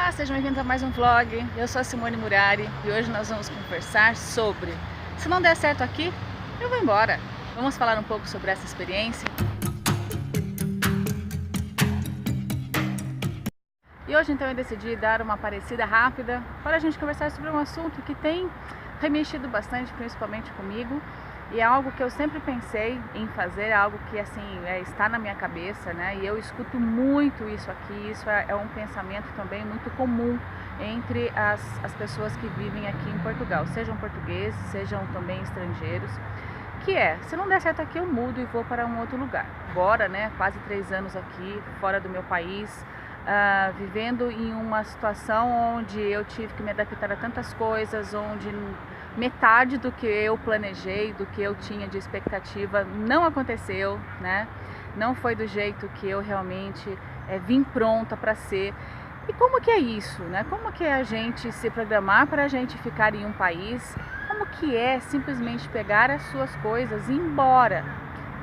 Olá, sejam bem-vindos a mais um vlog. Eu sou a Simone Murari e hoje nós vamos conversar sobre se não der certo aqui, eu vou embora. Vamos falar um pouco sobre essa experiência. E hoje então eu decidi dar uma parecida rápida para a gente conversar sobre um assunto que tem remexido bastante, principalmente comigo. E é algo que eu sempre pensei em fazer, algo que assim está na minha cabeça, né? E eu escuto muito isso aqui, isso é um pensamento também muito comum entre as pessoas que vivem aqui em Portugal, sejam portugueses, sejam também estrangeiros, que é, se não der certo aqui eu mudo e vou para um outro lugar. Agora, né, quase 3 anos aqui, fora do meu país, vivendo em uma situação onde eu tive que me adaptar a tantas coisas, onde metade do que eu planejei, do que eu tinha de expectativa não aconteceu, né? Não foi do jeito que eu realmente vim pronta para ser. E como que é isso, né? Como que é a gente se programar para a gente ficar em um país? Como que é simplesmente pegar as suas coisas e ir embora?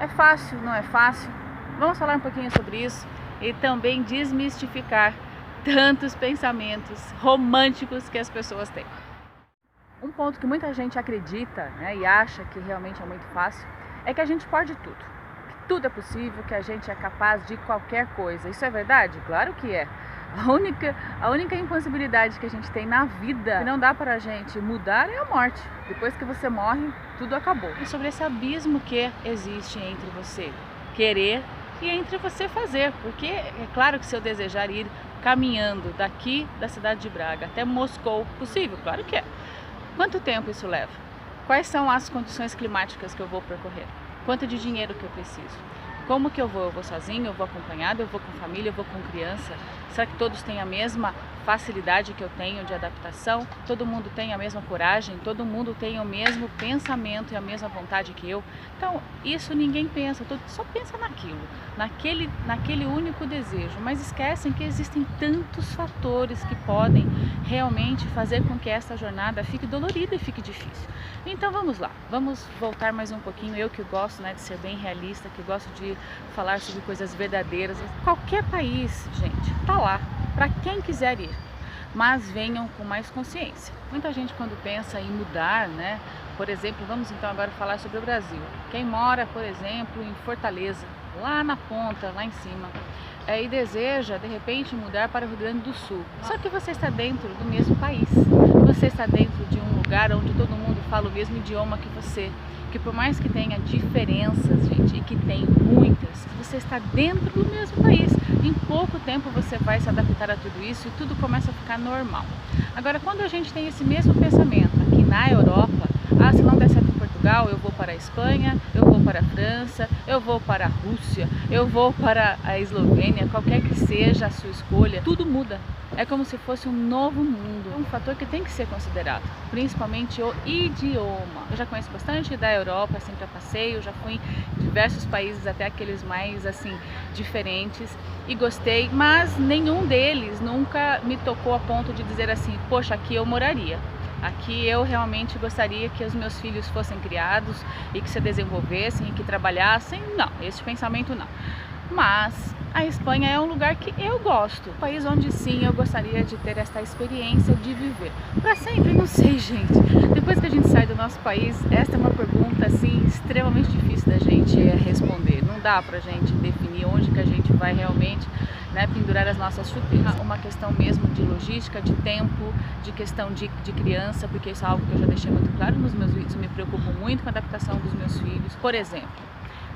É fácil, não é fácil? Vamos falar um pouquinho sobre isso e também desmistificar tantos pensamentos românticos que as pessoas têm. Um ponto que muita gente acredita, né, e acha que realmente é muito fácil, é que a gente pode tudo. Que tudo é possível, que a gente é capaz de qualquer coisa. Isso é verdade? Claro que é. A única impossibilidade que a gente tem na vida, que não dá para a gente mudar, é a morte. Depois que você morre, tudo acabou. E sobre esse abismo que existe entre você querer e entre você fazer. Porque é claro que se eu desejar ir caminhando daqui da cidade de Braga até Moscou, possível? Claro que é. Quanto tempo isso leva? Quais são as condições climáticas que eu vou percorrer? Quanto de dinheiro que eu preciso? Como que eu vou? Eu vou sozinho? Eu vou acompanhado? Eu vou com família? Eu vou com criança? Será que todos têm a mesma facilidade que eu tenho de adaptação? Todo mundo tem a mesma coragem? Todo mundo tem o mesmo pensamento e a mesma vontade que eu? Então, isso ninguém pensa, só pensa naquele único desejo, mas esquecem que existem tantos fatores que podem realmente fazer com que essa jornada fique dolorida e fique difícil. Então vamos lá, vamos voltar mais um pouquinho, eu que gosto, né, de ser bem realista, que gosto de falar sobre coisas verdadeiras. Qualquer país, gente, tá lá, para quem quiser ir, mas venham com mais consciência. Muita gente quando pensa em mudar, né, por exemplo, vamos então agora falar sobre o Brasil. Quem mora, por exemplo, em Fortaleza, lá na ponta, lá em cima, e deseja de repente mudar para o Rio Grande do Sul. Só que você está dentro do mesmo país, você está dentro de um lugar onde todo mundo fala o mesmo idioma que você, que por mais que tenha diferenças, gente, e que tem muitas, você está dentro do mesmo país. Em pouco tempo você vai se adaptar a tudo isso e tudo começa a ficar normal. Agora, quando a gente tem esse mesmo pensamento aqui na Europa, se não der certo em Portugal, eu vou para a Espanha, eu vou para a França, eu vou para a Rússia, eu vou para a Eslovênia, qualquer que seja a sua escolha, tudo muda. É como se fosse um novo mundo, um fator que tem que ser considerado, principalmente o idioma. Eu já conheço bastante da Europa, sempre a passeio, já fui em diversos países, até aqueles mais assim diferentes, e gostei, mas nenhum deles nunca me tocou a ponto de dizer assim, poxa, aqui eu moraria. Aqui eu realmente gostaria que os meus filhos fossem criados e que se desenvolvessem e que trabalhassem. Não, esse pensamento não. Mas a Espanha é um lugar que eu gosto, um país onde sim eu gostaria de ter essa experiência de viver. Para sempre, não sei, gente. Depois que a gente sai do nosso país, esta é uma pergunta assim extremamente difícil da gente responder. Não dá pra gente definir onde que a gente vai realmente, né, pendurar as nossas chuteiras. Uma questão mesmo de logística, de tempo, de questão de criança, porque isso é algo que eu já deixei muito claro nos meus vídeos, eu me preocupo muito com a adaptação dos meus filhos. Por exemplo,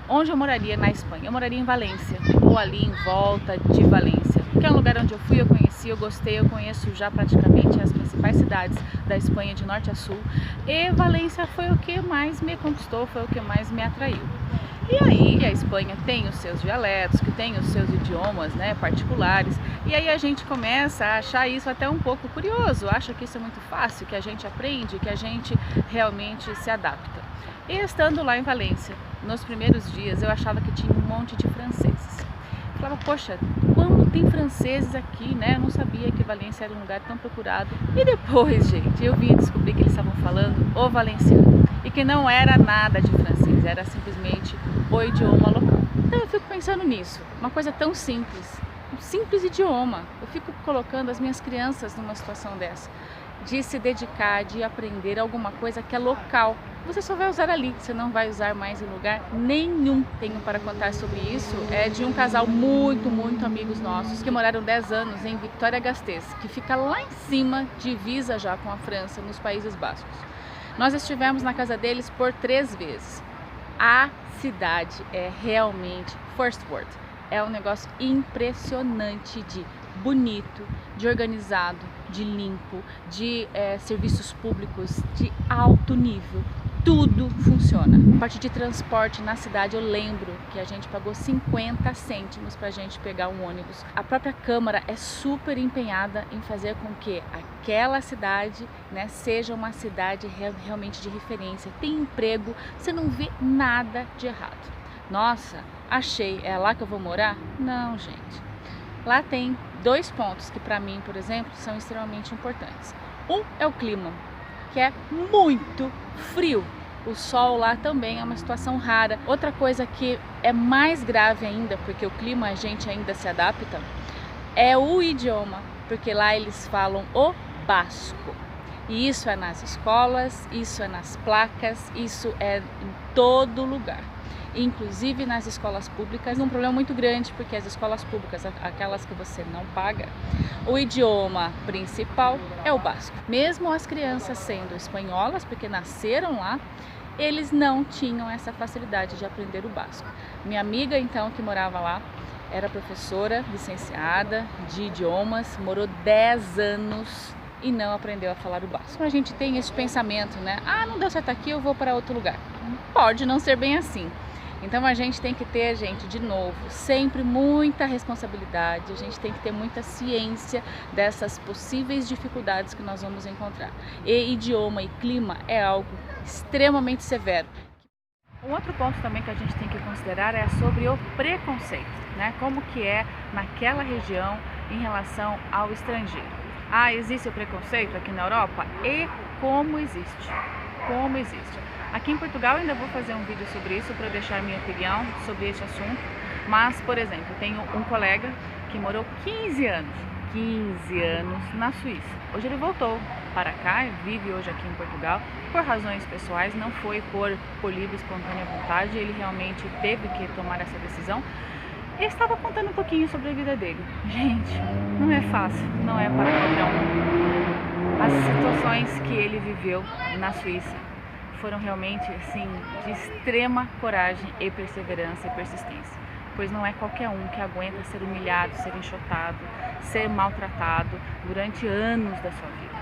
onde eu moraria na Espanha? Eu moraria em Valência, ou ali em volta de Valência, que é um lugar onde eu fui, eu conheci, eu gostei, eu conheço já praticamente as principais cidades da Espanha de norte a sul, e Valência foi o que mais me conquistou, foi o que mais me atraiu. E aí a Espanha tem os seus dialetos, que tem os seus idiomas, né, particulares, e aí a gente começa a achar isso até um pouco curioso, acha que isso é muito fácil, que a gente aprende, que a gente realmente se adapta. E estando lá em Valência, nos primeiros dias eu achava que tinha um monte de franceses. Eu falava, poxa, como tem franceses aqui, né? Eu não sabia que Valência era um lugar tão procurado. E depois, gente, eu vim descobrir que eles estavam falando o valenciano. E que não era nada de francês, era simplesmente o idioma local. Então eu fico pensando nisso, uma coisa tão simples. um simples idioma. Eu fico colocando as minhas crianças numa situação dessa, de se dedicar, de aprender alguma coisa que é local. Você só vai usar ali, você não vai usar mais em lugar nenhum. Tenho para contar sobre isso, é de um casal muito amigos nossos, que moraram 10 anos em Vitoria-Gasteiz, que fica lá em cima, divisa já com a França, nos Países Bascos. Nós estivemos na casa deles por 3 vezes. A cidade é realmente first world. É um negócio impressionante de bonito, de organizado, de limpo, de serviços públicos de alto nível. Tudo funciona. A parte de transporte na cidade, eu lembro que a gente pagou 50 cêntimos para a gente pegar um ônibus. A própria Câmara é super empenhada em fazer com que aquela cidade, né, seja uma cidade realmente de referência. Tem emprego, você não vê nada de errado. Nossa, achei, é lá que eu vou morar? Não, gente. Lá tem 2 pontos que para mim, por exemplo, são extremamente importantes. Um é o clima, que é muito frio. O sol lá também é uma situação rara. Outra coisa que é mais grave ainda, porque o clima a gente ainda se adapta, é o idioma, porque lá eles falam o basco. E isso é nas escolas, isso é nas placas, isso é em todo lugar. Inclusive nas escolas públicas, um problema muito grande, porque as escolas públicas, aquelas que você não paga, o idioma principal é o basco. Mesmo as crianças sendo espanholas, porque nasceram lá, eles não tinham essa facilidade de aprender o basco. Minha amiga, então, que morava lá, era professora, licenciada de idiomas, morou 10 anos e não aprendeu a falar o basco. A gente tem esse pensamento, né? Ah, não deu certo aqui, eu vou para outro lugar. Pode não ser bem assim. Então a gente tem que ter, gente, de novo, sempre muita responsabilidade, a gente tem que ter muita ciência dessas possíveis dificuldades que nós vamos encontrar. E idioma e clima é algo extremamente severo. Um outro ponto também que a gente tem que considerar é sobre o preconceito, né? Como que é naquela região em relação ao estrangeiro. Ah, existe o preconceito aqui na Europa? E como existe? Como existe? Aqui em Portugal ainda vou fazer um vídeo sobre isso para deixar minha opinião sobre esse assunto. Mas, por exemplo, eu tenho um colega que morou 15 anos na Suíça. Hoje ele voltou para cá, vive hoje aqui em Portugal por razões pessoais, não foi por livre e espontânea vontade, ele realmente teve que tomar essa decisão. E estava contando um pouquinho sobre a vida dele. Gente, não é fácil, não é para qualquer um. As situações que ele viveu na Suíça foram realmente assim de extrema coragem e perseverança e persistência, pois não é qualquer um que aguenta ser humilhado, ser enxotado, ser maltratado durante anos da sua vida.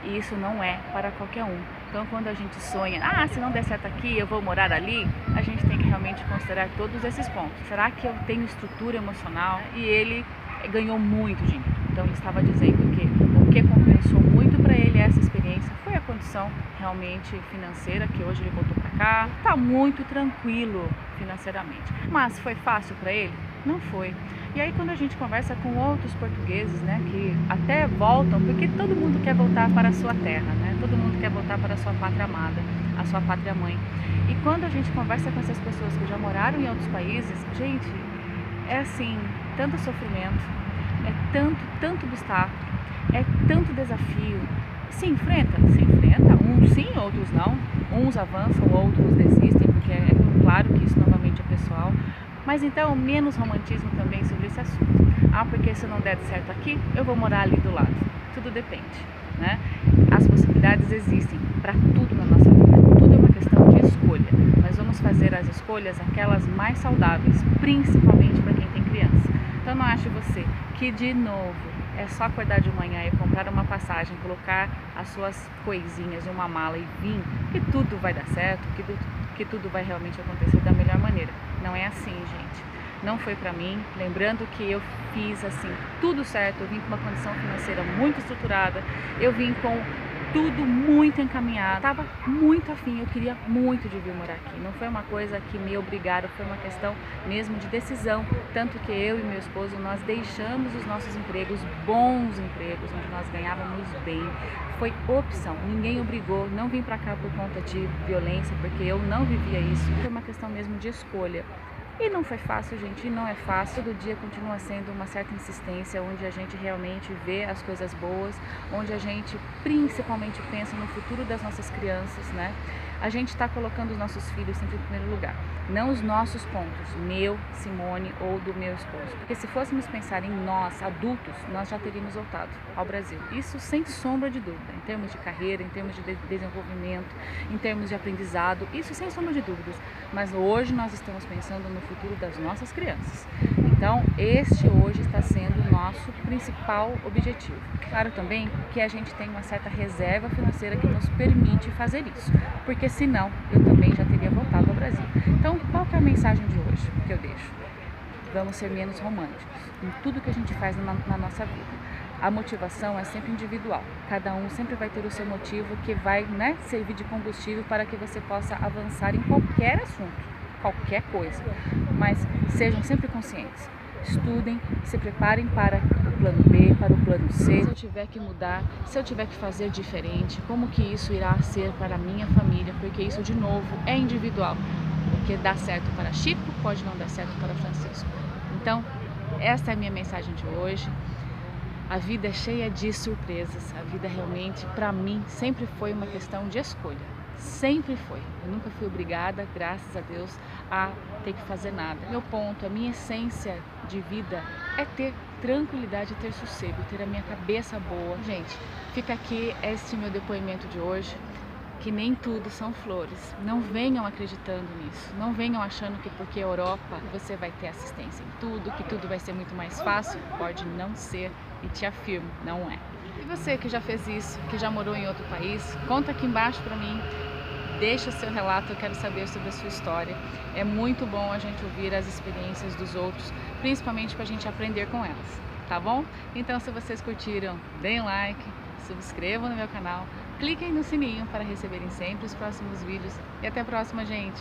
E isso não é para qualquer um. Então, quando a gente sonha, se não der certo aqui, eu vou morar ali, a gente tem que realmente considerar todos esses pontos. Será que eu tenho estrutura emocional? E ele ganhou muito dinheiro. Então, ele estava dizendo que o que compensou muito para ele essa experiência foi a condição realmente financeira, que hoje ele voltou para cá. Está muito tranquilo financeiramente. Mas foi fácil para ele? Não foi. E aí quando a gente conversa com outros portugueses, né, que até voltam, porque todo mundo quer voltar para a sua terra, né? Todo mundo quer voltar para a sua pátria amada, a sua pátria mãe. E quando a gente conversa com essas pessoas que já moraram em outros países, gente, é assim, tanto sofrimento, é tanto obstáculo, é tanto desafio. Se enfrenta, uns sim, outros não. Uns avançam, outros desistem, porque é claro que isso novamente é pessoal. Mas então, menos romantismo também sobre esse assunto. Porque se não der certo aqui, eu vou morar ali do lado. Tudo depende, né? As possibilidades existem para tudo na nossa vida. Tudo é uma questão de escolha. Nós vamos fazer as escolhas aquelas mais saudáveis, principalmente para quem tem criança. Então não ache você que, de novo, é só acordar de manhã e comprar uma passagem, colocar as suas coisinhas em uma mala e vir, que tudo vai dar certo, que tudo vai realmente acontecer da melhor maneira. Não é assim, gente. Não foi pra mim. Lembrando que eu fiz assim tudo certo. Eu vim com uma condição financeira muito estruturada. Eu vim com tudo muito encaminhado. Estava muito afim, eu queria muito de vir morar aqui. Não foi uma coisa que me obrigaram, foi uma questão mesmo de decisão. Tanto que eu e meu esposo, nós deixamos os nossos empregos, bons empregos, onde nós ganhávamos bem. Foi opção, ninguém obrigou, não vim pra cá por conta de violência, porque eu não vivia isso. Foi uma questão mesmo de escolha. E não foi fácil, gente, e não é fácil. Todo dia continua sendo uma certa insistência, onde a gente realmente vê as coisas boas, onde a gente principalmente pensa no futuro das nossas crianças, né? A gente está colocando os nossos filhos sempre em primeiro lugar, não os nossos pontos, meu, Simone ou do meu esposo. Porque se fôssemos pensar em nós, adultos, nós já teríamos voltado ao Brasil. Isso sem sombra de dúvida, em termos de carreira, em termos de desenvolvimento, em termos de aprendizado, isso sem sombra de dúvidas. Mas hoje nós estamos pensando no futuro das nossas crianças. Então, este hoje está sendo o nosso principal objetivo. Claro também que a gente tem uma certa reserva financeira que nos permite fazer isso, porque senão eu também já teria voltado ao Brasil. Então, qual que é a mensagem de hoje que eu deixo? Vamos ser menos românticos em tudo que a gente faz na nossa vida. A motivação é sempre individual, cada um sempre vai ter o seu motivo que vai, né, servir de combustível para que você possa avançar em qualquer assunto, qualquer coisa, mas sejam sempre conscientes. Estudem, se preparem para o plano B, para o plano C. Se eu tiver que mudar, se eu tiver que fazer diferente, como que isso irá ser para a minha família? Porque isso, de novo, é individual. Porque dá certo para Chico, pode não dar certo para Francisco. Então, essa é a minha mensagem de hoje. A vida é cheia de surpresas. A vida realmente, para mim, sempre foi uma questão de escolha. Sempre foi. Eu nunca fui obrigada, graças a Deus, a ter que fazer nada. Meu ponto, a minha essência de vida é ter tranquilidade, ter sossego, ter a minha cabeça boa. Gente, fica aqui este meu depoimento de hoje, que nem tudo são flores. Não venham acreditando nisso. Não venham achando que porque Europa você vai ter assistência em tudo, que tudo vai ser muito mais fácil. Pode não ser, e te afirmo, não é. E você que já fez isso, que já morou em outro país, conta aqui embaixo pra mim. Deixa seu relato, eu quero saber sobre a sua história. É muito bom a gente ouvir as experiências dos outros, principalmente para a gente aprender com elas, tá bom? Então, se vocês curtiram, deem like, subscrevam no meu canal, cliquem no sininho para receberem sempre os próximos vídeos e até a próxima, gente!